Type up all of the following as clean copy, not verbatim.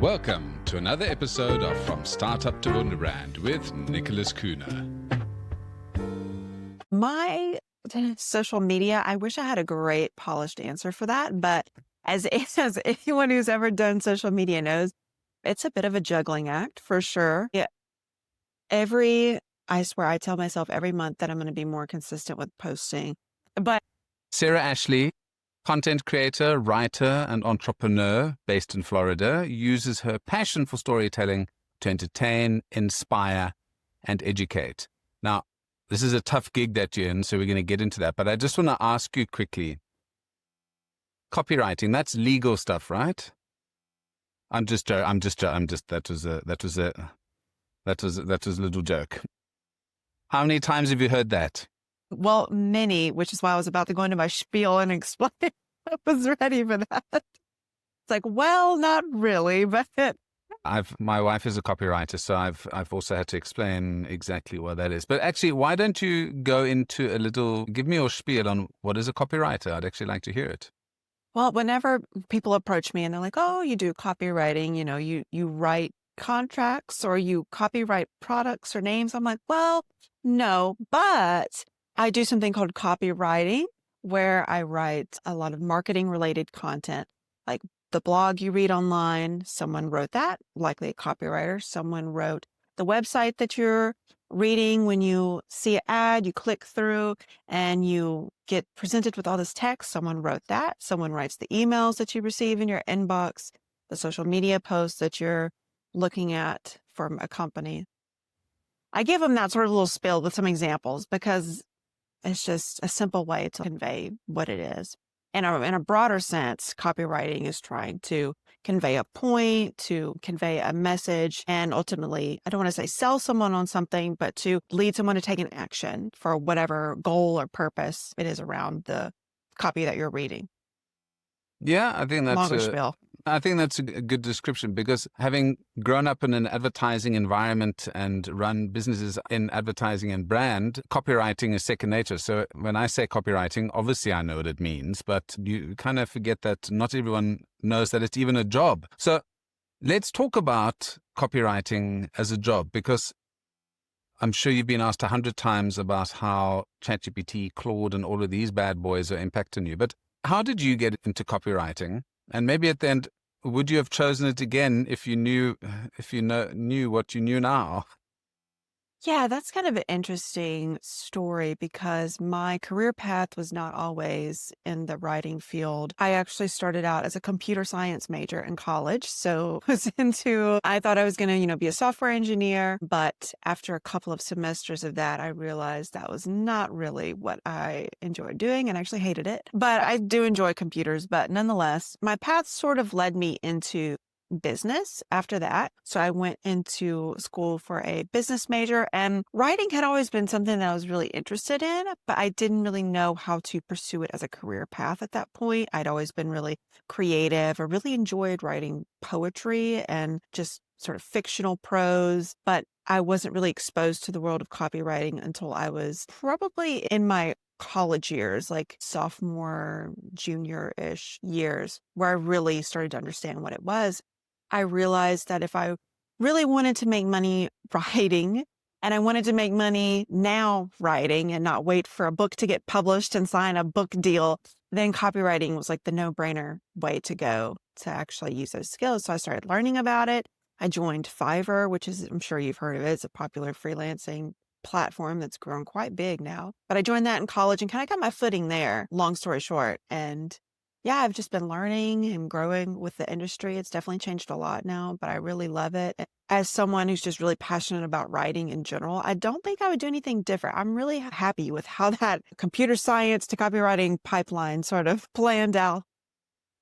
Welcome to another episode of From Startup to Wunderbrand with Nicholas Kuhner. My social media, I wish I had a great polished answer for that, but as anyone who's ever done social media knows, it's a bit of a juggling act for sure. Yeah. I swear I tell myself every month that I'm going to be more consistent with posting, but Sarah Ashley, content creator, writer, and entrepreneur based in Florida, uses her passion for storytelling to entertain, inspire, and educate. Now, this is a tough gig that you're in, so we're going to get into that. But I just want to ask you quickly, copywriting, that's legal stuff, right? That was a little joke. How many times have you heard that? well, many, which is why I was about to go into my spiel and explain. I was ready for that. It's like, well, not really, but My wife is a copywriter, so I've also had to explain exactly what that is. But actually, why don't you go into give me your spiel on what is a copywriter? I'd actually like to hear it. well, whenever people approach me and they're like, oh, you do copywriting, you write contracts or you copyright products or names. I'm like, well, no, but I do something called copywriting where I write a lot of marketing related content, like the blog you read online. Someone wrote that, likely a copywriter. Someone wrote the website that you're reading. When you see an ad, you click through and you get presented with all this text. Someone wrote that. Someone writes the emails that you receive in your inbox, the social media posts that you're looking at from a company. I give them that sort of little spiel with some examples because it's just a simple way to convey what it is. And in a broader sense, copywriting is trying to convey a point, to convey a message, and ultimately, I don't want to say sell someone on something, but to lead someone to take an action for whatever goal or purpose it is around the copy that you're reading. Yeah, I think Longer spiel. I think that's a good description, because having grown up in an advertising environment and run businesses in advertising and brand, copywriting is second nature. So when I say copywriting, obviously I know what it means, but you kind of forget that not everyone knows that it's even a job. So let's talk about copywriting as a job, because I'm sure you've been asked 100 times about how ChatGPT, Claude, and all of these bad boys are impacting you. But how did you get into copywriting? And maybe at the end, would you have chosen it again if you knew what you knew now? Yeah, that's kind of an interesting story because my career path was not always in the writing field. I actually started out as a computer science major in college. So I thought I was going to, be a software engineer. But after a couple of semesters of that, I realized that was not really what I enjoyed doing and actually hated it. But I do enjoy computers. But nonetheless, my path sort of led me into business after that. So I went into school for a business major, and writing had always been something that I was really interested in, but I didn't really know how to pursue it as a career path at that point. I'd always been really creative. I really enjoyed writing poetry and just sort of fictional prose, but I wasn't really exposed to the world of copywriting until I was probably in my college years, like sophomore, junior-ish years, where I really started to understand what it was. I realized that if I really wanted to make money writing, and I wanted to make money now writing and not wait for a book to get published and sign a book deal, then copywriting was like the no-brainer way to go to actually use those skills. So I started learning about it. I joined Fiverr, which is, I'm sure you've heard of it. It's a popular freelancing platform that's grown quite big now. But I joined that in college and kind of got my footing there, long story short. And yeah, I've just been learning and growing with the industry. It's definitely changed a lot now, but I really love it. As someone who's just really passionate about writing in general, I don't think I would do anything different. I'm really happy with how that computer science to copywriting pipeline sort of planned out.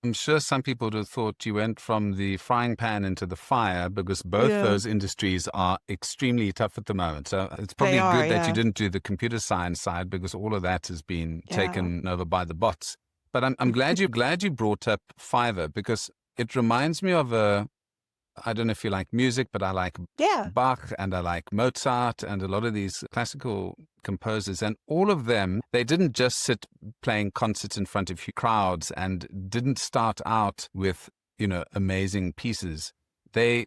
I'm sure some people would have thought you went from the frying pan into the fire, because both Yeah. those industries are extremely tough at the moment. So it's probably They are, good that yeah. you didn't do the computer science side, because all of that has been Yeah. taken over by the bots. But I'm glad you brought up Fiverr, because it reminds me of I don't know if you like music, but I like Yeah. Bach and I like Mozart and a lot of these classical composers, and all of them, they didn't just sit playing concerts in front of crowds and didn't start out with, amazing pieces. they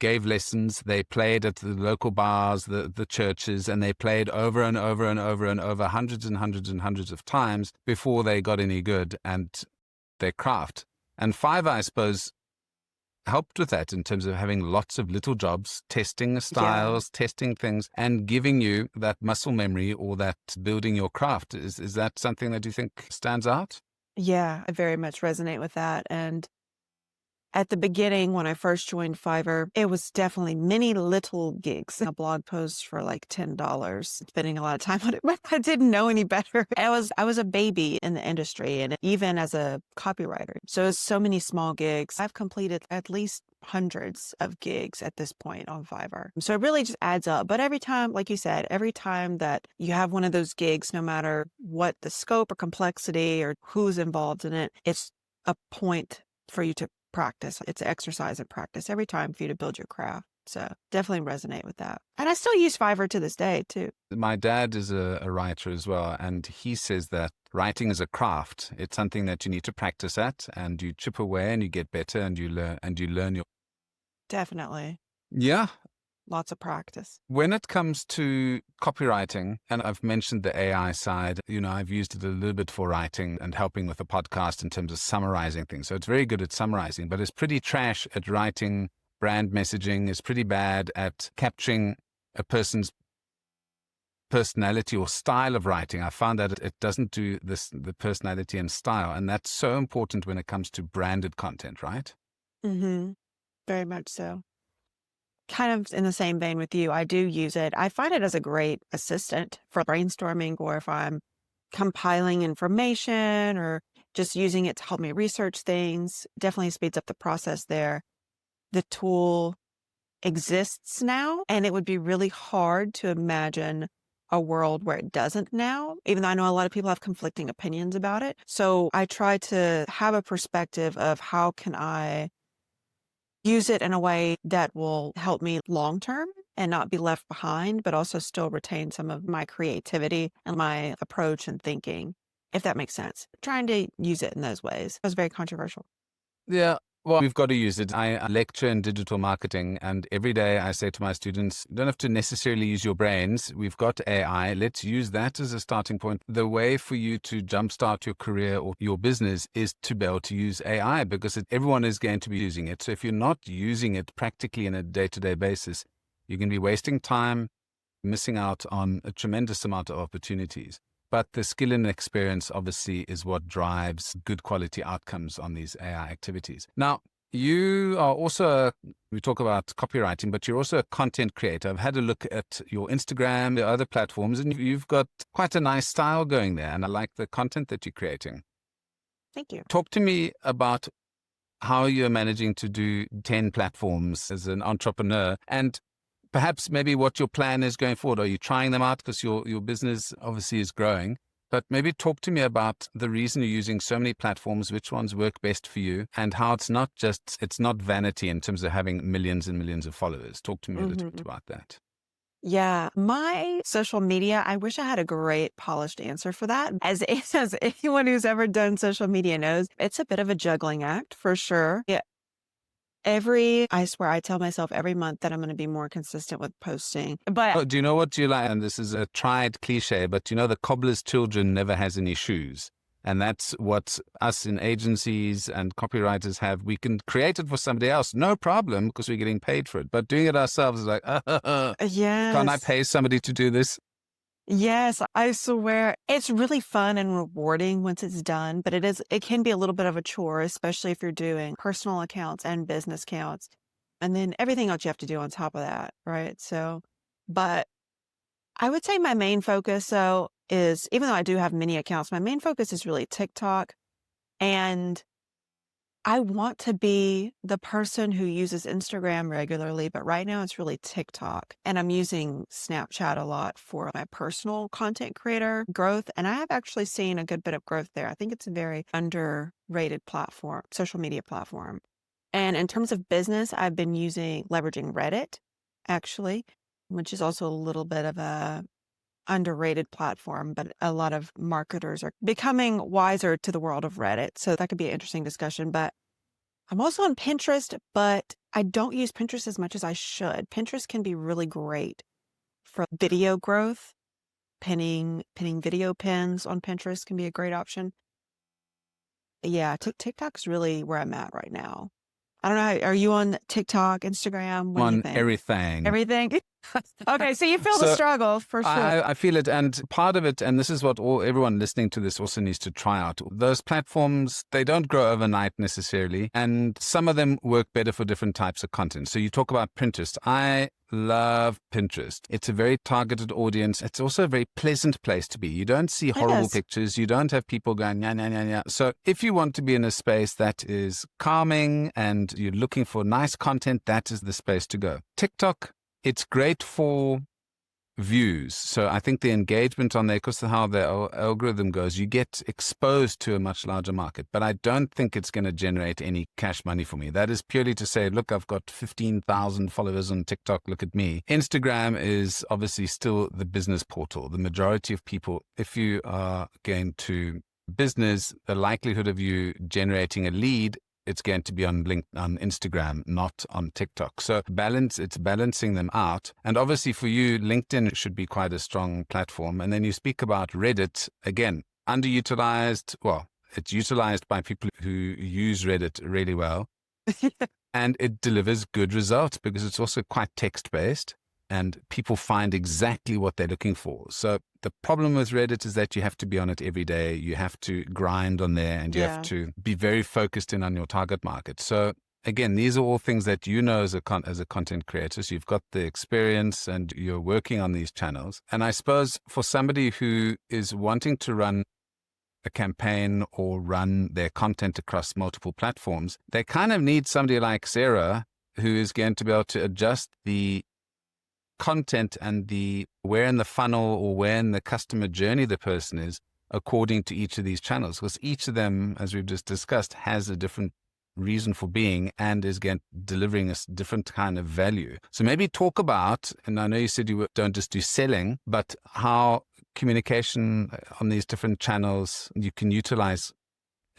gave lessons, they played at the local bars, the churches, and they played over and over and over and over hundreds and hundreds and hundreds of times before they got any good at their craft. And Fiverr, I suppose, helped with that in terms of having lots of little jobs, testing styles, testing things, and giving you that muscle memory or that building your craft. Is that something that you think stands out? Yeah, I very much resonate with that. And at the beginning, when I first joined Fiverr, it was definitely many little gigs. A blog post for like $10, spending a lot of time on it, but I didn't know any better. I was a baby in the industry, and even as a copywriter. So it's so many small gigs. I've completed at least hundreds of gigs at this point on Fiverr. So it really just adds up. But every time, like you said, every time that you have one of those gigs, no matter what the scope or complexity or who's involved in it, it's a point for you to practice. It's an exercise and practice every time for you to build your craft. So definitely resonate with that. And I still use Fiverr to this day too. My dad is a writer as well, and he says that writing is a craft. It's something that you need to practice at, and you chip away and you get better and you learn your... Definitely. Yeah. Lots of practice. When it comes to copywriting, and I've mentioned the AI side, I've used it a little bit for writing and helping with the podcast in terms of summarizing things. So it's very good at summarizing, but it's pretty trash at writing brand messaging. It's pretty bad at capturing a person's personality or style of writing. I found that it doesn't do the personality and style. And that's so important when it comes to branded content, right? Mm-hmm. Very much so. Kind of in the same vein with you, I do use it. I find it as a great assistant for brainstorming, or if I'm compiling information or just using it to help me research things. Definitely speeds up the process there. The tool exists now, and it would be really hard to imagine a world where it doesn't now, even though I know a lot of people have conflicting opinions about it. So I try to have a perspective of how can I use it in a way that will help me long term and not be left behind, but also still retain some of my creativity and my approach and thinking, if that makes sense. Trying to use it in those ways. It was very controversial. Yeah. Well, we've got to use it. I lecture in digital marketing, and every day I say to my students, you don't have to necessarily use your brains. We've got AI. Let's use that as a starting point. The way for you to jumpstart your career or your business is to be able to use AI, because everyone is going to be using it. So if you're not using it practically on a day-to-day basis, you can be wasting time, missing out on a tremendous amount of opportunities. But the skill and experience obviously is what drives good quality outcomes on these AI activities. Now, you are also, we talk about copywriting, but you're also a content creator. I've had a look at your Instagram, the other platforms, and you've got quite a nice style going there. And I like the content that you're creating. Thank you. Talk to me about how you're managing to do 10 platforms as an entrepreneur, and perhaps maybe what your plan is going forward. Are you trying them out because your business obviously is growing? But maybe talk to me about the reason you're using so many platforms, which ones work best for you, and how it's not vanity in terms of having millions and millions of followers. Talk to me a little bit about that. Yeah, my social media, I wish I had a great polished answer for that. As anyone who's ever done social media knows, it's a bit of a juggling act for sure. Yeah. I swear, I tell myself every month that I'm going to be more consistent with posting. But Do you know what you like? And this is a tried cliche, but the cobbler's children never has any shoes. And that's what us in agencies and copywriters have. We can create it for somebody else, no problem, because we're getting paid for it. But doing it ourselves is like, can't I pay somebody to do this? Yes, I swear it's really fun and rewarding once it's done, but it can be a little bit of a chore, especially if you're doing personal accounts and business accounts, and then everything else you have to do on top of that, right? So, but I would say my main focus, though, is, even though I do have many accounts, my main focus is really TikTok. And I want to be the person who uses Instagram regularly, but right now it's really TikTok. And I'm using Snapchat a lot for my personal content creator growth. And I have actually seen a good bit of growth there. I think it's a very underrated platform, social media platform. And in terms of business, I've been leveraging Reddit, actually, which is also a little bit of a underrated platform, but a lot of marketers are becoming wiser to the world of Reddit. So that could be an interesting discussion. But I'm also on Pinterest, but I don't use Pinterest as much as I should. Pinterest can be really great for video growth. Pinning video pins on Pinterest can be a great option. Yeah, TikTok's really where I'm at right now. I don't know. Are you on TikTok, Instagram? What do you On think? everything. Everything? Okay, so you feel the So struggle for sure. I feel it, and part of it, and this is what everyone listening to this also needs to try out. Those platforms, they don't grow overnight necessarily, and some of them work better for different types of content. So you talk about Pinterest. I love Pinterest. It's a very targeted audience. It's also a very pleasant place to be. You don't see It horrible is. pictures. You don't have people going, yeah, yeah, yeah, yeah. So if you want to be in a space that is calming and you're looking for nice content, that is the space to go. TikTok, it's great for views. So I think the engagement on there, because of how the algorithm goes, you get exposed to a much larger market. But I don't think it's going to generate any cash money for me. That is purely to say, look, I've got 15,000 followers on TikTok. Look at me. Instagram is obviously still the business portal. The majority of people, if you are going to business, the likelihood of you generating a lead, it's going to be on Instagram, not on TikTok. So it's balancing them out. And obviously for you, LinkedIn should be quite a strong platform. And then you speak about Reddit, again, underutilized. Well, it's utilized by people who use Reddit really well. And it delivers good results because it's also quite text-based and people find exactly what they're looking for. So the problem with Reddit is that you have to be on it every day. You have to grind on there and you have to be very focused in on your target market. So again, these are all things that you know as a content creator. So you've got the experience and you're working on these channels. And I suppose for somebody who is wanting to run a campaign or run their content across multiple platforms, they kind of need somebody like Sarah who is going to be able to adjust the content and the where in the funnel or where in the customer journey the person is according to each of these channels, because each of them, as we've just discussed, has a different reason for being and is delivering a different kind of value. So maybe talk about, and I know you said you don't just do selling, but how communication on these different channels, you can utilize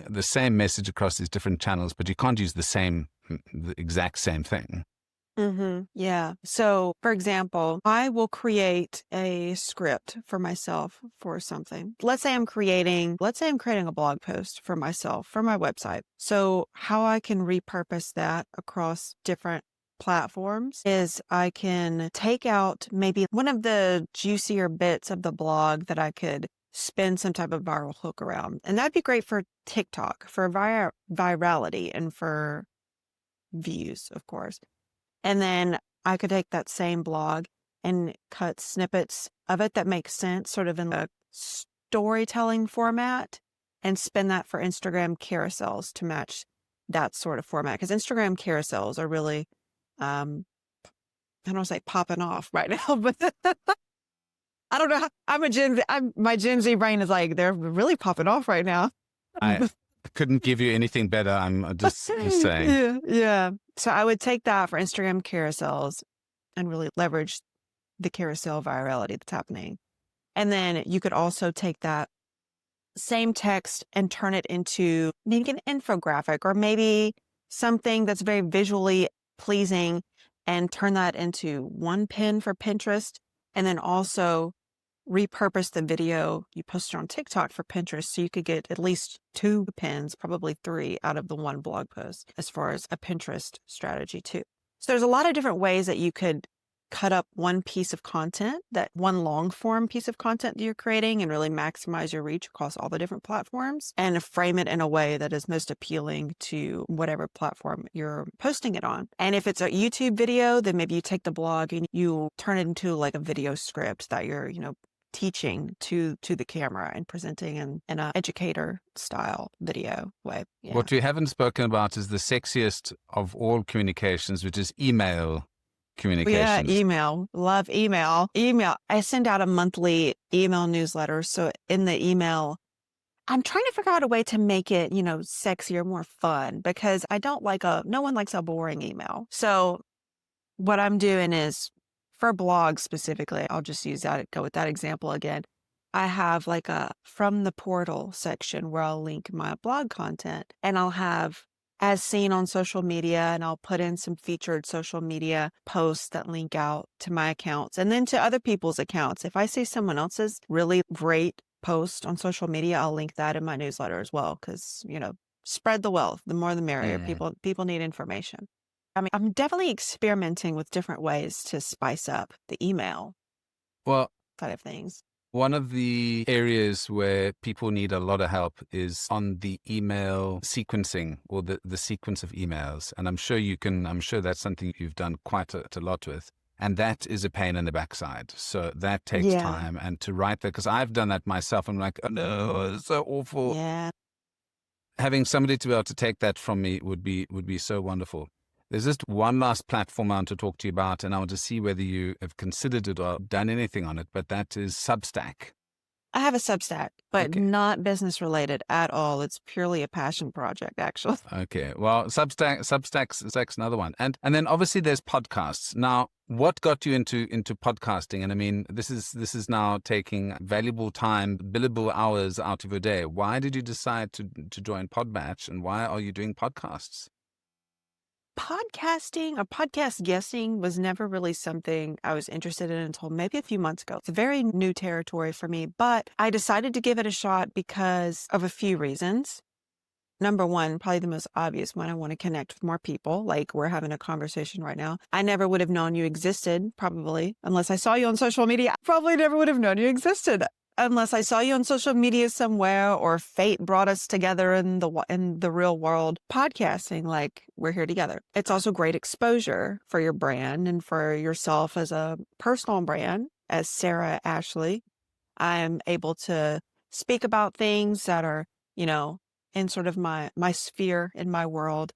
the same message across these different channels, but you can't use the exact same thing. Yeah. So, for example, I will create a script for myself for something. Let's say I'm creating a blog post for myself for my website. So, how I can repurpose that across different platforms is I can take out maybe one of the juicier bits of the blog that I could spin some type of viral hook around. And that'd be great for TikTok, for virality and for views, of course. And then I could take that same blog and cut snippets of it that make sense, sort of in a storytelling format, and spin that for Instagram carousels to match that sort of format. Because Instagram carousels are really, I don't want to say popping off right now, but I don't know. My Gen Z brain is like, they're really popping off right now. I couldn't give you anything better. I'm just saying. Yeah. So I would take that for Instagram carousels and really leverage the carousel virality that's happening. And then you could also take that same text and turn it into maybe an infographic or maybe something that's very visually pleasing and turn that into one pin for Pinterest, and then also repurpose the video you posted on TikTok for Pinterest so you could get at least 2 pins, probably 3 out of the one blog post as far as a Pinterest strategy too. So there's a lot of different ways that you could cut up one piece of content, that one long form piece of content that you're creating, and really maximize your reach across all the different platforms and frame it in a way that is most appealing to whatever platform you're posting it on. And if it's a YouTube video, then maybe you take the blog and you turn it into like a video script that you're, teaching to the camera and presenting in an educator style video way. Yeah. What we haven't spoken about is the sexiest of all communications, which is email communications. Yeah, email. Love email. Email. I send out a monthly email newsletter. So in the email, I'm trying to figure out a way to make it, sexier, more fun, because no one likes a boring email. So what I'm doing is, for blogs specifically, I'll just go with that example again. I have like a from the portal section where I'll link my blog content, and I'll have as seen on social media, and I'll put in some featured social media posts that link out to my accounts and then to other people's accounts. If I see someone else's really great post on social media, I'll link that in my newsletter as well because, spread the wealth. The more the merrier. Mm. People need information. I mean, I'm definitely experimenting with different ways to spice up the email Well, side of things. one of the areas where people need a lot of help is on the email sequencing or the sequence of emails. And I'm sure that's something you've done quite a lot with. And that is a pain in the backside. So that takes Yeah. time. And to write that, because I've done that myself, I'm like, oh no, it's so awful. Yeah. Having somebody to be able to take that from me would be so wonderful. There's just one last platform I want to talk to you about, and I want to see whether you have considered it or done anything on it, but that is Substack. I have a Substack, but Okay. not business related at all. It's purely a passion project, actually. Okay. Well, Substack's another one. And then obviously there's podcasts. Now, what got you into podcasting? And I mean, this is now taking valuable time, billable hours out of your day. Why did you decide to join Podmatch, and why are you doing podcasts? Podcasting or podcast guesting was never really something I was interested in until maybe a few months ago. It's a very new territory for me, but I decided to give it a shot because of a few reasons. Number one, probably the most obvious one, I want to connect with more people. Like we're having a conversation right now. I never would have known you existed, probably, unless I saw you on social media. I probably never would have known you existed unless I saw you on social media somewhere or fate brought us together in the real world. Podcasting, like we're here together. It's also great exposure for your brand and for yourself as a personal brand. As Sarah Ashley, I'm able to speak about things that are, in sort of my sphere in my world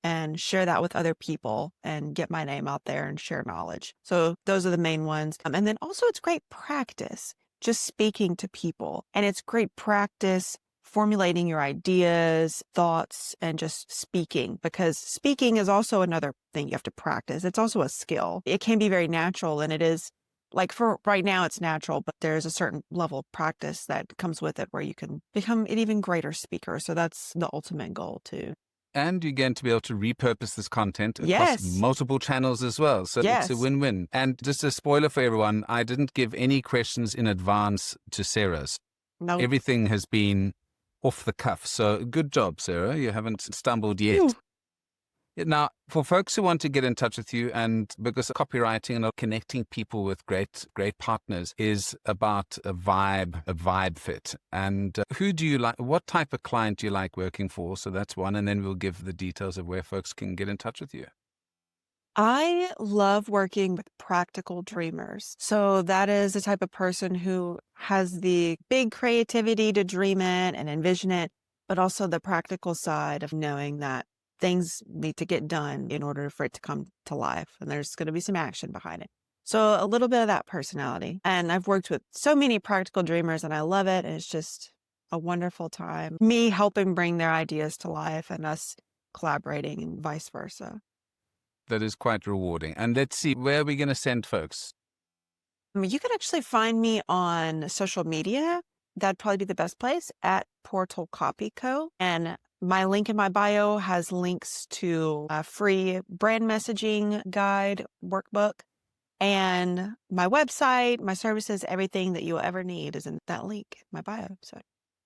and share that with other people and get my name out there and share knowledge. So those are the main ones. And then also it's great practice just speaking to people. And it's great practice formulating your ideas, thoughts, and just speaking, because speaking is also another thing you have to practice. It's also a skill. It can be very natural, and it is like for right now it's natural, but there's a certain level of practice that comes with it where you can become an even greater speaker. So that's the ultimate goal too. And you're going to be able to repurpose this content across Yes. multiple channels as well. So Yes. It's a win-win. And just a spoiler for everyone, I didn't give any questions in advance to Sarah's. No. Everything has been off the cuff. So good job, Sarah. You haven't stumbled yet. Phew. Now, for folks who want to get in touch with you, and because copywriting and connecting people with great partners is about a vibe fit. And who do you like? What type of client do you like working for? So that's one. And then we'll give the details of where folks can get in touch with you. I love working with practical dreamers. So that is the type of person who has the big creativity to dream it and envision it, but also the practical side of knowing that things need to get done in order for it to come to life. And there's going to be some action behind it. So a little bit of that personality. And I've worked with so many practical dreamers and I love it. And it's just a wonderful time. Me helping bring their ideas to life and us collaborating and vice versa. That is quite rewarding. And let's see, where are we going to send folks? You can actually find me on social media. That'd probably be the best place, at Portal Copy Co. And my link in my bio has links to a free brand messaging guide workbook. And my website, my services, everything that you'll ever need is in that link in my bio. So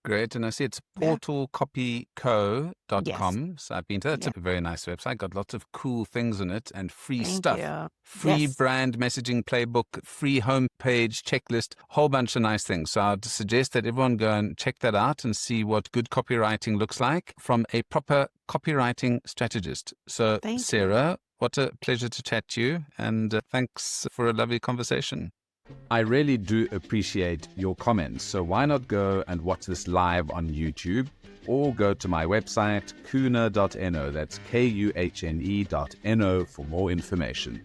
Great. And I see it's portalcopyco.com. So I've been to that. It's a very nice website. Got lots of cool things in it and free Thank stuff. you. Free Yes. brand messaging playbook, free homepage, checklist, whole bunch of nice things. So I'd suggest that everyone go and check that out and see what good copywriting looks like from a proper copywriting strategist. So Thank you. Sarah, what a pleasure to chat to you. And thanks for a lovely conversation. I really do appreciate your comments. So why not go and watch this live on YouTube, or go to my website, kuhne.no. That's KUHNE.no for more information.